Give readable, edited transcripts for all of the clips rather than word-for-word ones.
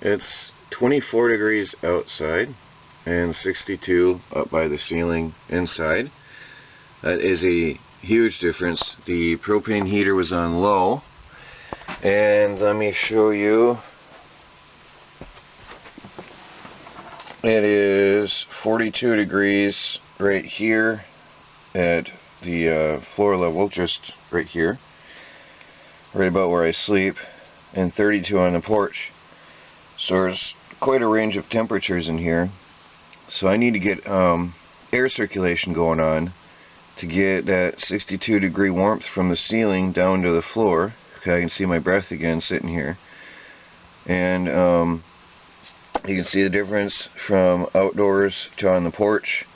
It's 24 degrees outside and 62 up by the ceiling inside. That is a huge difference. The propane heater was on low, and let me show you. It is 42 degrees right here at the floor level, just right here, right about where I sleep, and 32 on the porch. So there's quite a range of temperatures in here. So I need to get air circulation going on to get that 62 degree warmth from the ceiling down to the floor. Okay, I can see my breath again sitting here. And you can see the difference from outdoors to on the porch.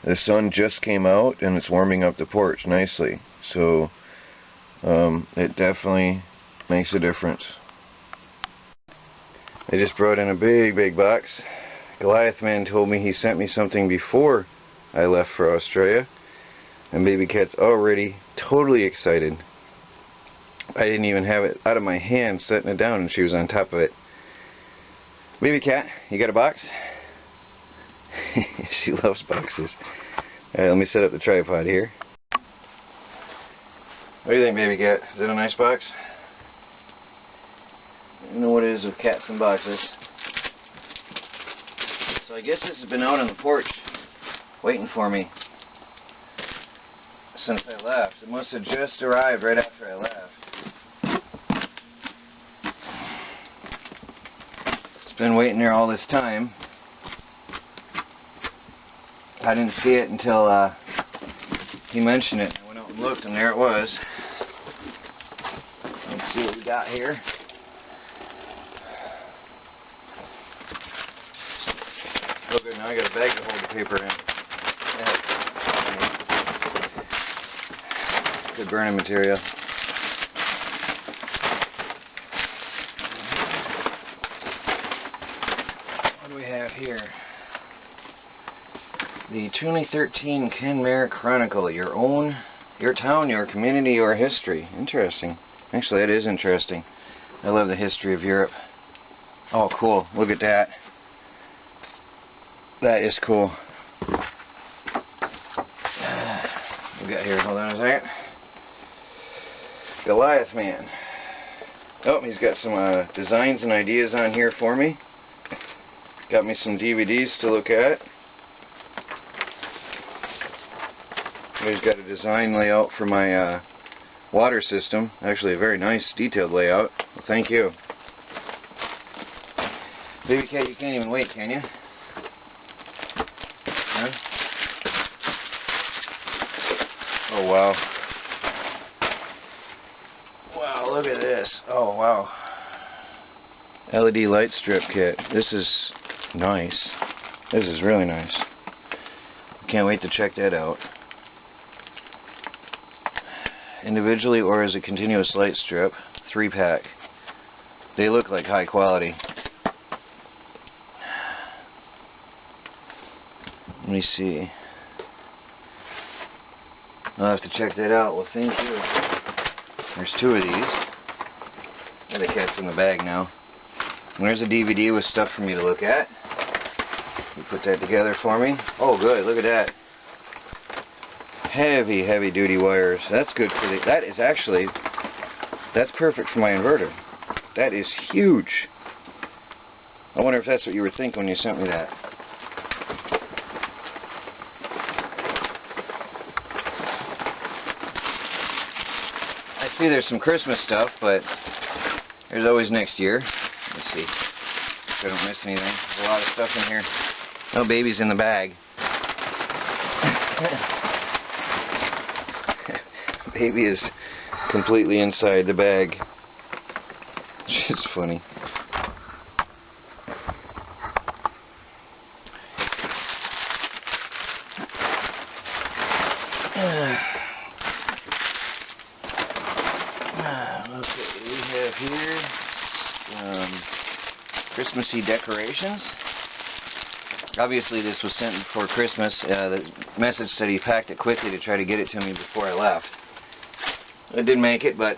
The sun just came out and it's warming up the porch nicely. So it definitely makes a difference. I just brought in a big box. Goliath Mann told me he sent me something before I left for Australia, and baby cat's already totally excited. I didn't even have it out of my hand setting it down and she was on top of it. Baby cat, you got a box? She loves boxes. Alright, let me set up the tripod here. What do you think, baby cat? Is it a nice box? You know what it is with cats and boxes. So I guess this has been out on the porch waiting for me since I left. It must have just arrived right after I left. It's been waiting there all this time. I didn't see it until he mentioned it. I went out and looked and there it was. Let's see what we got here. Oh good, now I got a bag to hold the paper in. Yeah. Good burning material. What do we have here? The 2013 Kenmare Chronicle. Your town, your community, your history. Interesting. Actually, that is interesting. I love the history of Europe. Oh, cool. Look at that. That is cool. We got here, hold on a second. Goliath Mann. Oh, he's got some designs and ideas on here for me. Got me some DVDs to look at. He's got a design layout for my water system. Actually a very nice detailed layout. Well, thank you. Baby cat, you can't even wait, can you? Huh? Oh wow. Wow, look at this. Oh wow. LED light strip kit. This is nice. This is really nice. Can't wait to check that out. Individually or as a continuous light strip, 3-pack. They look like high quality. Let me see. I'll have to check that out. Well, thank you. There's 2 of these. And the cat's in the bag now. And there's a DVD with stuff for me to look at. You put that together for me. Oh, good. Look at that. Heavy duty wires. That's good for the... That is actually... That's perfect for my inverter. That is huge. I wonder if that's what you were thinking when you sent me that. I see there's some Christmas stuff, but there's always next year. Let's see if I don't miss anything. There's a lot of stuff in here. No baby's in the bag. Baby is completely inside the bag. It's funny. Okay, we have here Christmassy decorations. Obviously this was sent before Christmas. The message said he packed it quickly to try to get it to me before I left. I did make it, but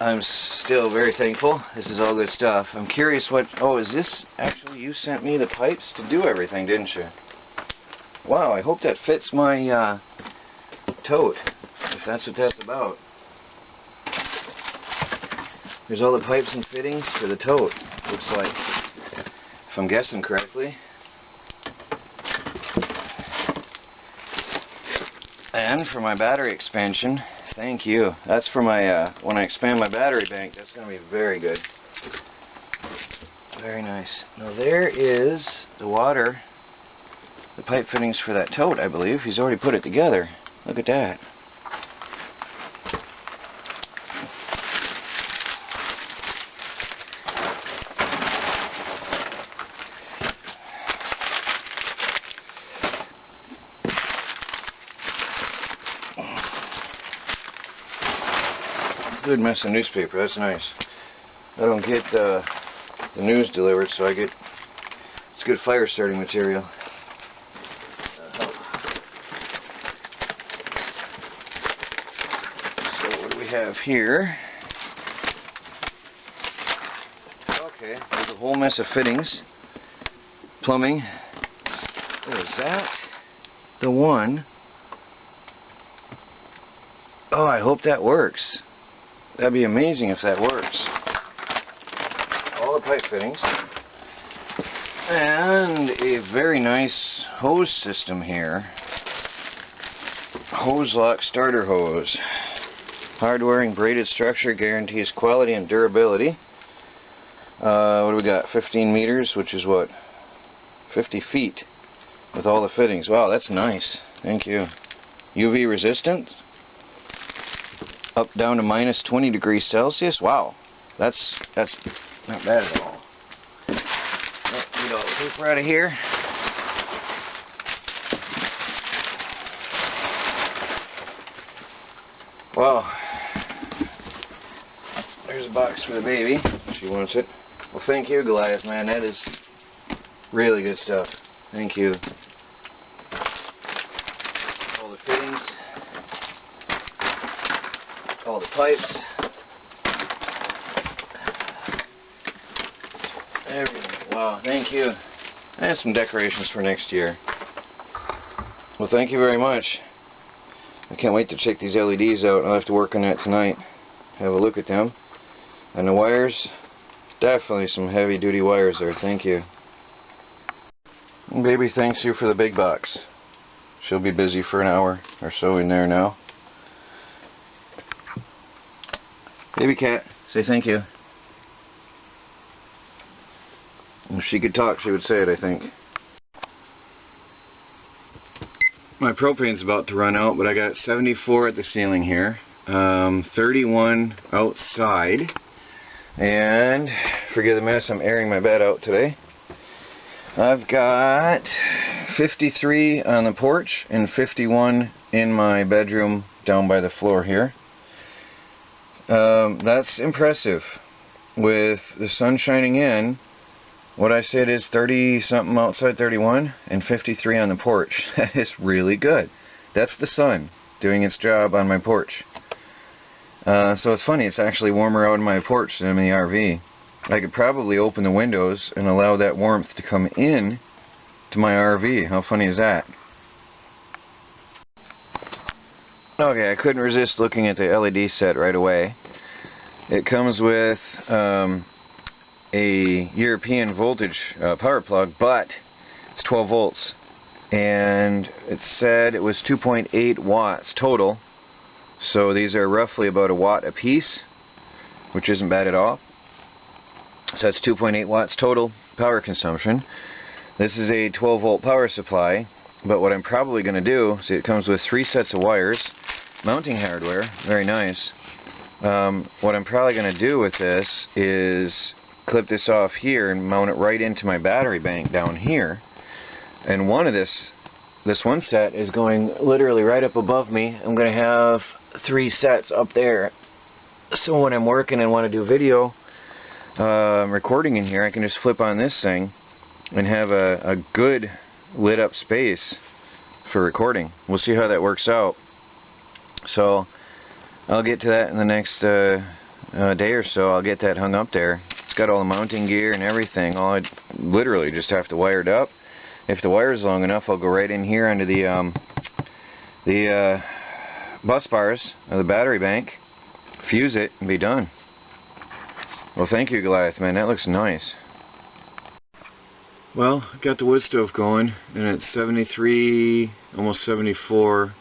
I'm still very thankful. This is all good stuff. I'm curious what... Oh, is this... Actually, you sent me the pipes to do everything, didn't you? Wow, I hope that fits my tote, if that's what that's about. There's all the pipes and fittings for the tote, looks like, if I'm guessing correctly. And for my battery expansion, thank you. That's for my, when I expand my battery bank, that's going to be very good. Very nice. Now there is the water, the pipe fittings for that tote, I believe. He's already put it together. Look at that. Good mess of newspaper, that's nice. I don't get the news delivered, so it's good fire starting material. So what do we have here? Okay, there's a whole mess of fittings. Plumbing. Oh, is that the one? Oh, I hope that works. That'd be amazing if that works. All the pipe fittings. And a very nice hose system here. Hose lock starter hose. Hard wearing braided structure guarantees quality and durability. What do we got? 15 meters, which is what? 50 feet with all the fittings. Wow, that's nice. Thank you. UV resistant. Up down to minus 20 degrees Celsius. Wow, that's not bad at all. Get all the paper out of here. Wow, there's a box for the baby. She wants it. Well, thank you, Goliath Mann. That is really good stuff. Thank you. All the fittings. All the pipes, everything. Wow, thank you. And some decorations for next year. Well, thank you very much. I can't wait to check these LEDs out. I'll have to work on that tonight. Have a look at them. And the wires, definitely some heavy duty wires there. Thank you. And baby thanks you for the big box. She'll be busy for an hour or so in there now. Baby cat, say thank you. If she could talk, she would say it, I think. My propane's about to run out, but I got 74 at the ceiling here, 31 outside, and forgive the mess, I'm airing my bed out today. I've got 53 on the porch and 51 in my bedroom down by the floor here. That's impressive. With the sun shining in, what I said is 30 something outside, 31, and 53 on the porch. That is really good. That's the sun doing its job on my porch. So it's funny, it's actually warmer out on my porch than in the RV. I could probably open the windows and allow that warmth to come in to my RV. How funny is that? Okay, I couldn't resist looking at the LED set right away. It comes with a European voltage power plug, but it's 12 volts. And it said it was 2.8 watts total. So these are roughly about a watt a piece, which isn't bad at all. So that's 2.8 watts total power consumption. This is a 12 volt power supply, but what I'm probably going to do, see, it comes with 3 sets of wires, mounting hardware, very nice. What I'm probably going to do with this is clip this off here and mount it right into my battery bank down here. And one of this one set is going literally right up above me. I'm going to have 3 sets up there. So when I'm working and want to do video recording in here, I can just flip on this thing and have a good lit up space for recording. We'll see how that works out. So I'll get to that in the day or so, I'll get that hung up there. It's got all the mounting gear and everything. I literally just have to wire it up. If the wire is long enough, I'll go right in here under the bus bars of the battery bank, fuse it, and be done. Well, thank you, Goliath Mann. That looks nice. Well, got the wood stove going, and it's 73, almost 74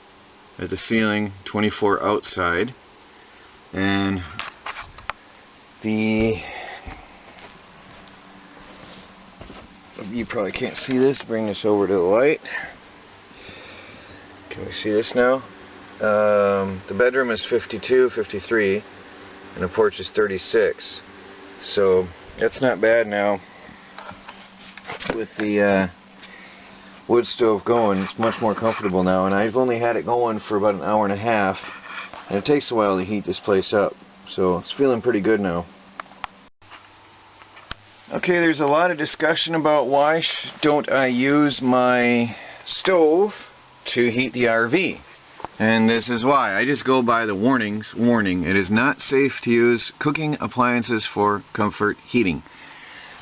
at the ceiling, 24 outside. And you probably can't see this. Bring this over to the light. Can we see this now? The bedroom is 52, 53, and the porch is 36. So that's not bad now. With the wood stove going, it's much more comfortable now, and I've only had it going for about an hour and a half, and it takes a while to heat this place up, so it's feeling pretty good now. Okay, there's a lot of discussion about why don't I use my stove to heat the RV, and this is why. I just go by the warnings. Warning, it is not safe to use cooking appliances for comfort heating.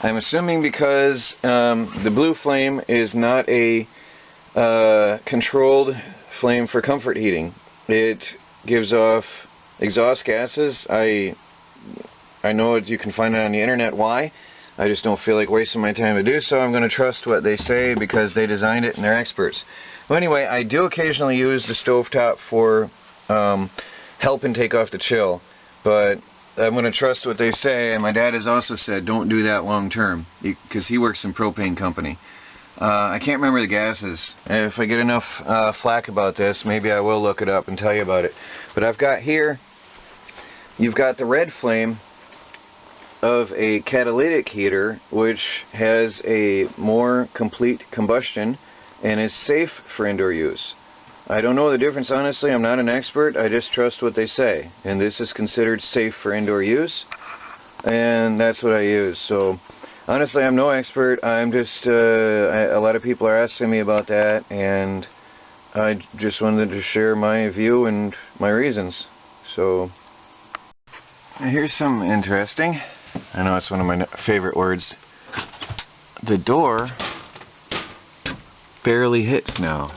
I'm assuming because the blue flame is not a controlled flame for comfort heating. It gives off exhaust gases. I know you can find it on the internet why. I just don't feel like wasting my time to do so. I'm going to trust what they say because they designed it and they're experts. Well, anyway, I do occasionally use the stovetop for helping take off the chill, but I'm going to trust what they say, and my dad has also said don't do that long term because he works in propane company. I can't remember the gases. If I get enough flack about this, maybe I will look it up and tell you about it. But I've got here, you've got the red flame of a catalytic heater, which has a more complete combustion and is safe for indoor use. I don't know the difference, honestly. I'm not an expert. I just trust what they say. And this is considered safe for indoor use. And that's what I use. So, honestly, I'm no expert. I'm just, a lot of people are asking me about that. And I just wanted to share my view and my reasons. So, here's something interesting. I know it's one of my favorite words. The door barely hits now.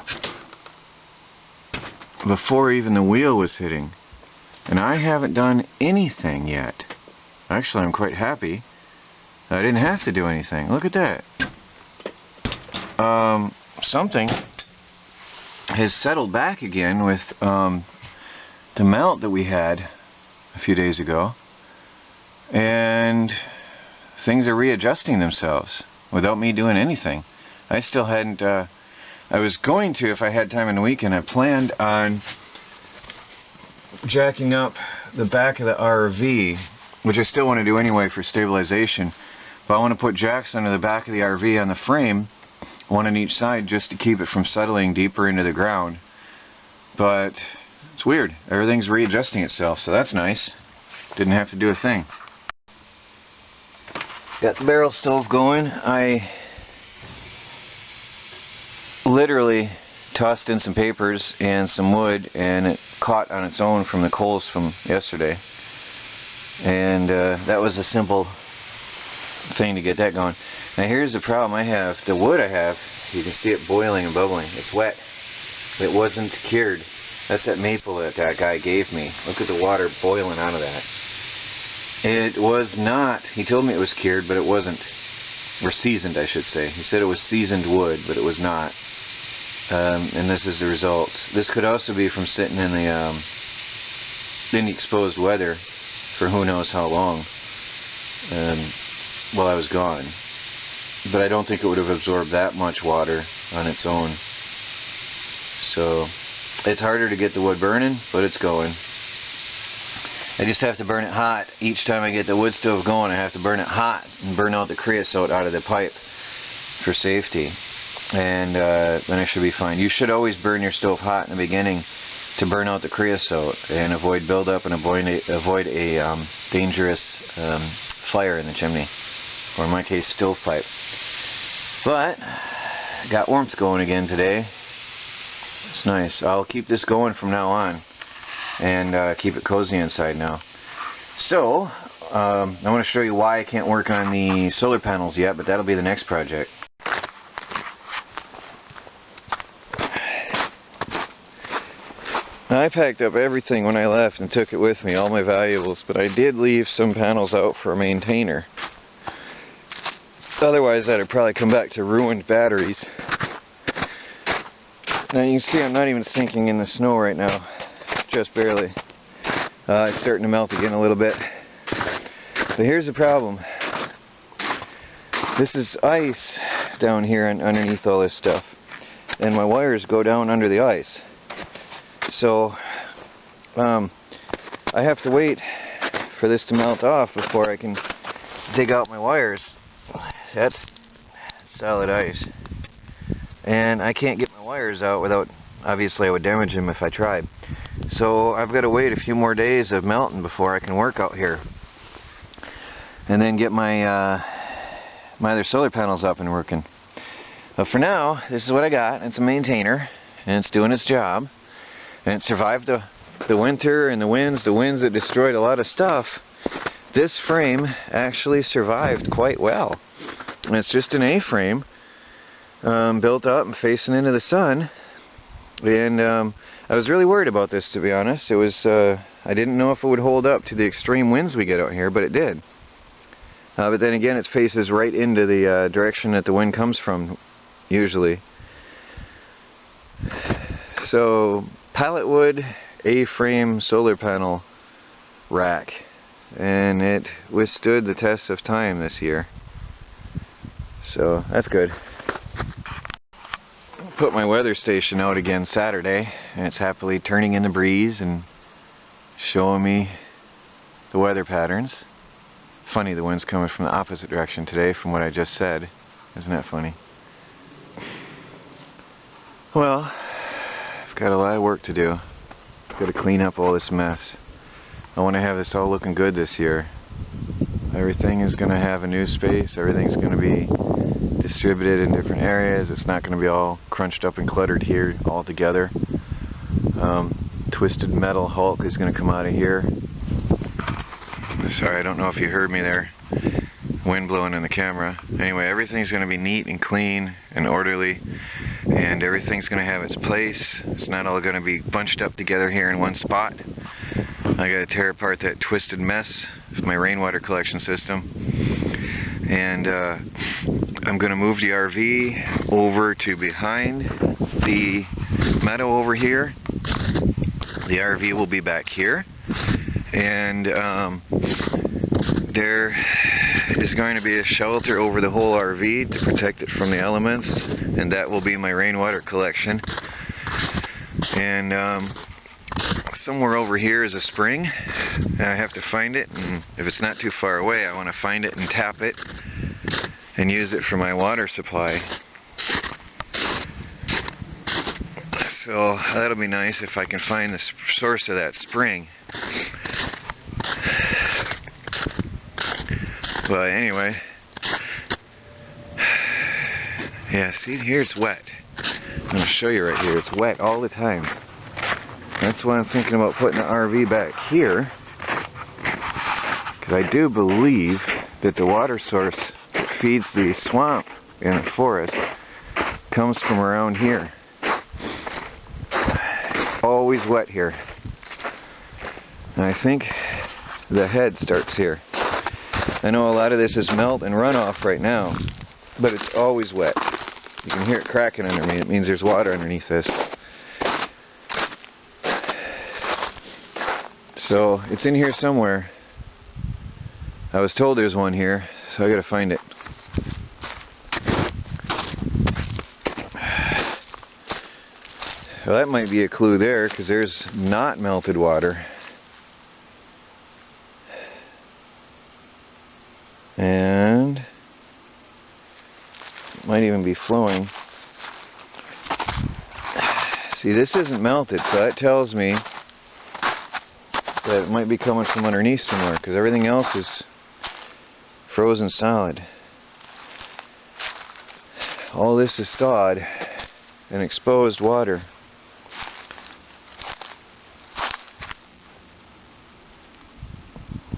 Before even the wheel was hitting, and I haven't done anything yet. Actually, I'm quite happy I didn't have to do anything. Look at that. Something has settled back again with the melt that we had a few days ago, and things are readjusting themselves without me doing anything. I still hadn't I was going to, if I had time in the weekend, I planned on jacking up the back of the RV, which I still want to do anyway for stabilization, but I want to put jacks under the back of the RV on the frame, one on each side, just to keep it from settling deeper into the ground. But it's weird. Everything's readjusting itself, so that's nice. Didn't have to do a thing. Got the barrel stove going. I literally tossed in some papers and some wood, and it caught on its own from the coals from yesterday, and that was a simple thing to get that going. Now here's the problem I have. The wood I have, you can see it boiling and bubbling. It's wet. It wasn't cured. That's that maple that that guy gave me. Look at the water boiling out of that. It was not. He told me it was cured, but it wasn't. Or seasoned, I should say. He said it was seasoned wood, but it was not. And this is the results. This could also be from sitting in the exposed weather for who knows how long while I was gone. But I don't think it would have absorbed that much water on its own. So it's harder to get the wood burning, but it's going. I just have to burn it hot. Each time I get the wood stove going, I have to burn it hot and burn out the creosote out of the pipe for safety. And then I should be fine. You should always burn your stove hot in the beginning to burn out the creosote and avoid buildup and avoid a dangerous fire in the chimney, or in my case, stovepipe. But got warmth going again today. It's nice. I'll keep this going from now on and keep it cozy inside now. So, I want to show you why I can't work on the solar panels yet, but that'll be the next project. I packed up everything when I left and took it with me, all my valuables, but I did leave some panels out for a maintainer. Otherwise, I'd have probably come back to ruined batteries. Now you can see I'm not even sinking in the snow right now, just barely. It's starting to melt again a little bit. But here's the problem. This is ice down here and underneath all this stuff, and my wires go down under the ice. So I have to wait for this to melt off before I can dig out my wires. That's solid ice, and I can't get my wires out without, obviously I would damage them if I tried. So I've got to wait a few more days of melting before I can work out here, and then get my my other solar panels up and working. But for now, this is what I got. It's a maintainer, and it's doing its job. And it survived the winter and the winds that destroyed a lot of stuff. This frame actually survived quite well. And it's just an A-frame built up and facing into the sun. And I was really worried about this, to be honest. It was I didn't know if it would hold up to the extreme winds we get out here, but it did. But then again, it faces right into the direction that the wind comes from, usually. So, pallet wood A-frame solar panel rack, and it withstood the test of time this year, so that's good. Put my weather station out again Saturday, and it's happily turning in the breeze and showing me the weather patterns. Funny, the wind's coming from the opposite direction today from what I just said. Isn't that funny? Well, got a lot of work to do. Got to clean up all this mess. I want to have this all looking good this year. Everything is going to have a new space. Everything's going to be distributed in different areas. It's not going to be all crunched up and cluttered here all together. Twisted metal Hulk is going to come out of here. Sorry, I don't know if you heard me there. Wind blowing in the camera. Anyway, everything's going to be neat and clean and orderly, and everything's going to have its place. It's not all going to be bunched up together here in one spot. I got to tear apart that twisted mess of my rainwater collection system, and I'm going to move the RV over to behind the meadow over here. The RV will be back here, and there is going to be a shelter over the whole RV to protect it from the elements, and that will be my rainwater collection. And somewhere over here is a spring. I have to find it, and if it's not too far away, I want to find it and tap it and use it for my water supply. So that'll be nice if I can find the source of that spring. But anyway, yeah, see, here it's wet. I'm going to show you right here. It's wet all the time. That's why I'm thinking about putting the RV back here, because I do believe that the water source that feeds the swamp in the forest comes from around here. It's always wet here. And I think the head starts here. I know a lot of this is melt and runoff right now, but it's always wet. You can hear it cracking under me. It means there's water underneath this. So it's in here somewhere. I was told there's one here, so I gotta find it. Well, that might be a clue there, because there's not melted water. And it might even be flowing. See, this isn't melted, so that tells me that it might be coming from underneath somewhere, because everything else is frozen solid. All this is thawed and exposed water.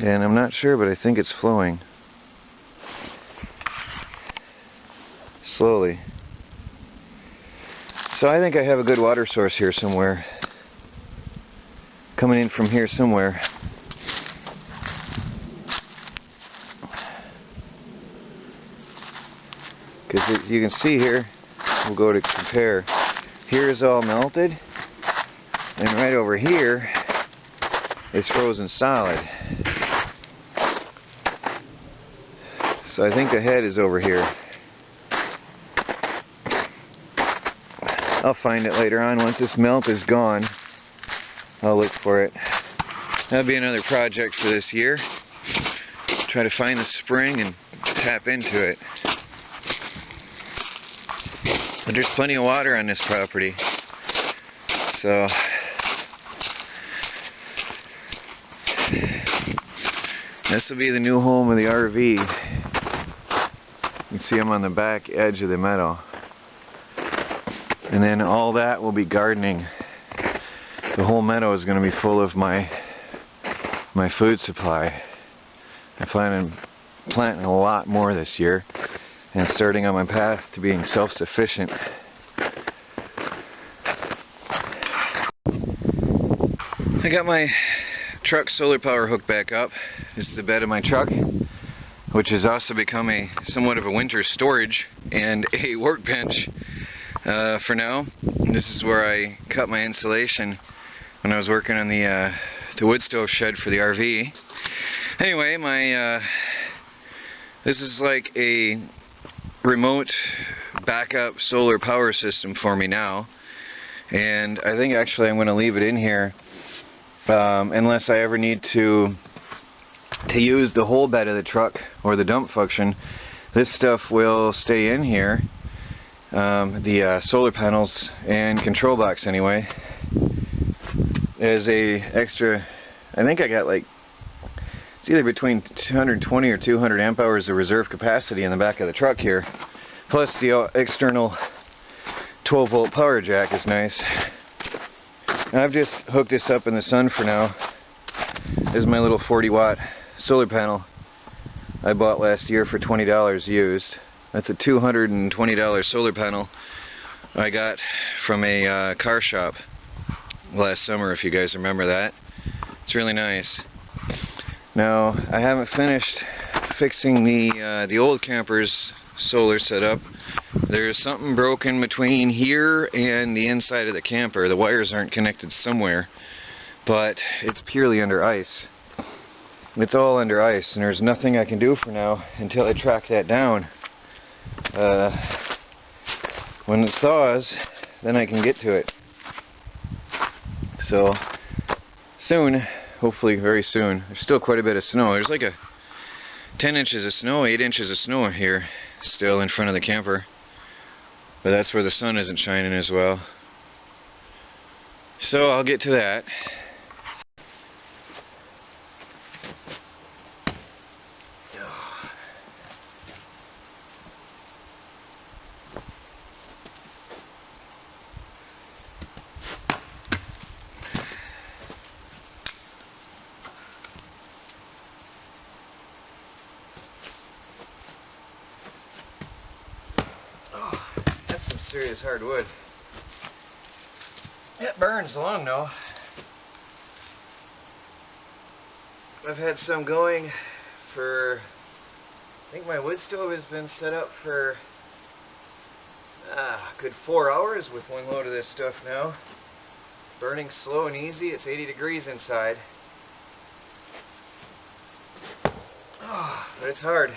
And I'm not sure, but I think it's flowing. Slowly. So I think I have a good water source here somewhere. Coming in from here somewhere. Because you can see here, we'll go to compare. Here is all melted, and right over here is frozen solid. So I think the head is over here. I'll find it later on. Once this melt is gone, I'll look for it. That'll be another project for this year. Try to find the spring and tap into it. But there's plenty of water on this property. So this will be the new home of the RV. You can see I'm on the back edge of the meadow. And then all that will be gardening. The whole meadow is going to be full of my food supply. I plan on planting a lot more this year and starting on my path to being self-sufficient. I got my truck solar power hooked back up. This is the bed of my truck, which has also become somewhat of a winter storage and a workbench for now. This is where I cut my insulation when I was working on the wood stove shed for the RV. Anyway, this is like a remote backup solar power system for me now, and I think actually I'm going to leave it in here unless I ever need to use the whole bed of the truck or the dump function. This stuff will stay in here, the solar panels and control box anyway, as a extra. I think I got like, it's either between 220 or 200 amp hours of reserve capacity in the back of the truck here, plus the external 12 volt power jack is nice. And I've just hooked this up in the sun for now. This is my little 40 watt solar panel I bought last year for $20 used. That's a $220 solar panel I got from a car shop last summer, if you guys remember that. It's really nice. Now, I haven't finished fixing the old camper's solar setup. There's something broken between here and the inside of the camper. The wires aren't connected somewhere, but it's purely under ice. It's all under ice, and there's nothing I can do for now until I track that down. When it thaws, then I can get to it. So, soon, hopefully very soon. There's still quite a bit of snow. There's like 10 inches of snow, 8 inches of snow here still in front of the camper. But that's where the sun isn't shining as well. So I'll get to that. Serious hardwood. It burns long though. I've had some going for, I think my wood stove has been set up for a good 4 hours with one load of this stuff now. Burning slow and easy. It's 80 degrees inside. But it's hard.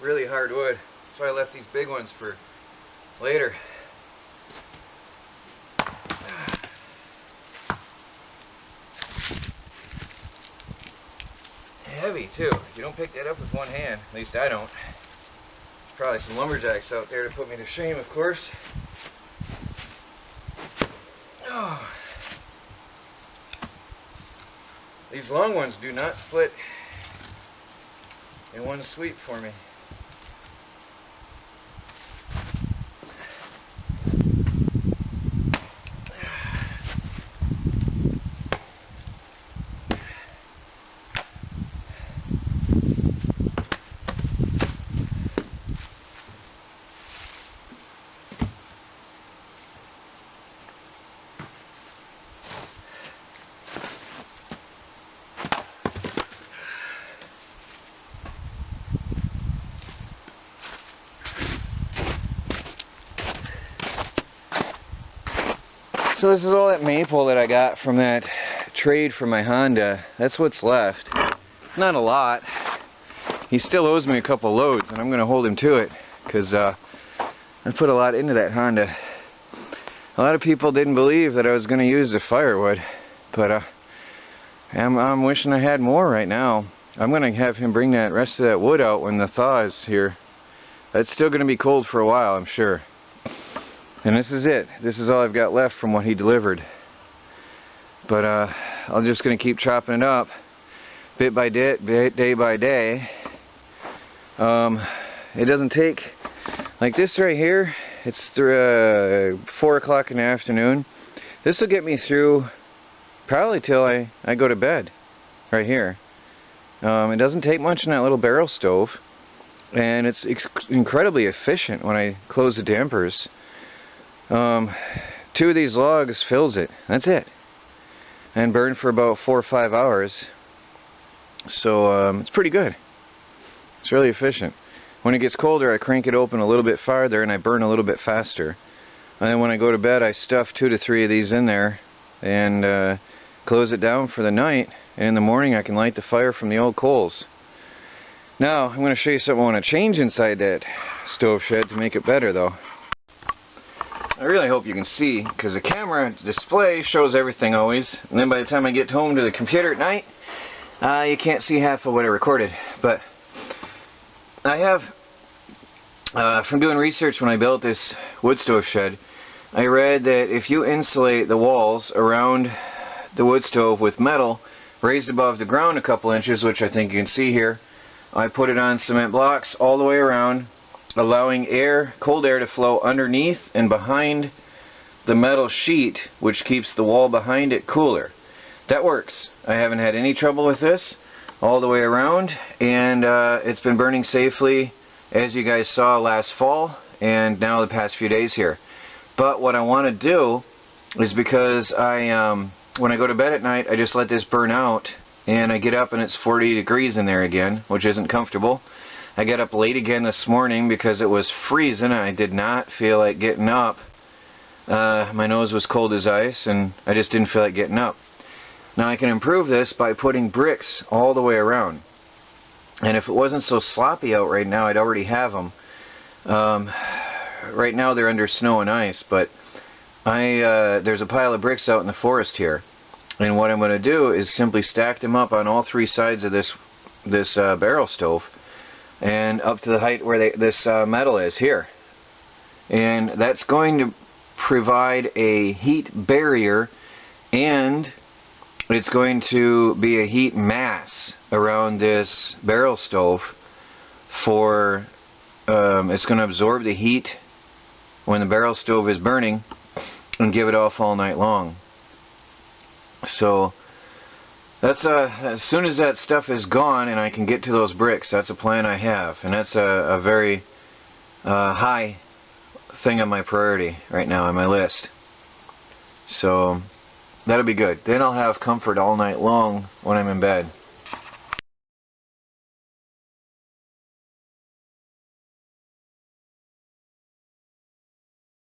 Really hard wood. That's why I left these big ones for later. Heavy too. You don't pick that up with one hand. At least I don't. There's probably some lumberjacks out there to put me to shame, of course. These long ones do not split in one sweep for me. So this is all that maple that I got from that trade for my Honda. That's what's left. Not a lot. He still owes me a couple loads, and I'm going to hold him to it because I put a lot into that Honda. A lot of people didn't believe that I was going to use the firewood, but I'm wishing I had more right now. I'm going to have him bring that rest of that wood out when the thaw is here. It's still going to be cold for a while, I'm sure. And this is it. This is all I've got left from what he delivered. But I'm just going to keep chopping it up bit by bit, day by day. It doesn't take, like this right here, it's 4 o'clock in the afternoon. This will get me through probably till I go to bed, right here. It doesn't take much in that little barrel stove, and it's incredibly efficient when I close the dampers. 2 of these logs fills it. That's it. And burn for about 4 or 5 hours. So it's pretty good. It's really efficient. When it gets colder, I crank it open a little bit farther and I burn a little bit faster. And then when I go to bed, I stuff 2 to 3 of these in there and close it down for the night. And in the morning, I can light the fire from the old coals. Now, I'm going to show you something I want to change inside that stove shed to make it better, though. I really hope you can see, because the camera display shows everything always, and then by the time I get home to the computer at night, you can't see half of what I recorded. But I have, from doing research when I built this wood stove shed, I read that if you insulate the walls around the wood stove with metal raised above the ground a couple inches, which I think you can see here, I put it on cement blocks all the way around, allowing cold air to flow underneath and behind the metal sheet, which keeps the wall behind it cooler. That works. I haven't had any trouble with this all the way around, and it's been burning safely, as you guys saw last fall and now the past few days here. But what I want to do is, because when I go to bed at night, I just let this burn out, and I get up and it's 40 degrees in there again, which isn't comfortable. I got up late again this morning because it was freezing and I did not feel like getting up. My nose was cold as ice and I just didn't feel like getting up. Now I can improve this by putting bricks all the way around. And if it wasn't so sloppy out right now, I'd already have them. Right now they're under snow and ice, but there's a pile of bricks out in the forest here. And what I'm going to do is simply stack them up on all 3 sides of this barrel stove, and up to the height where this metal is here. And that's going to provide a heat barrier, and it's going to be a heat mass around this barrel stove for it's going to absorb the heat when the barrel stove is burning and give it off all night long. So that's as soon as that stuff is gone and I can get to those bricks, that's a plan I have, and that's a very high thing on my priority right now on my list. So that'll be good. Then I'll have comfort all night long when I'm in bed.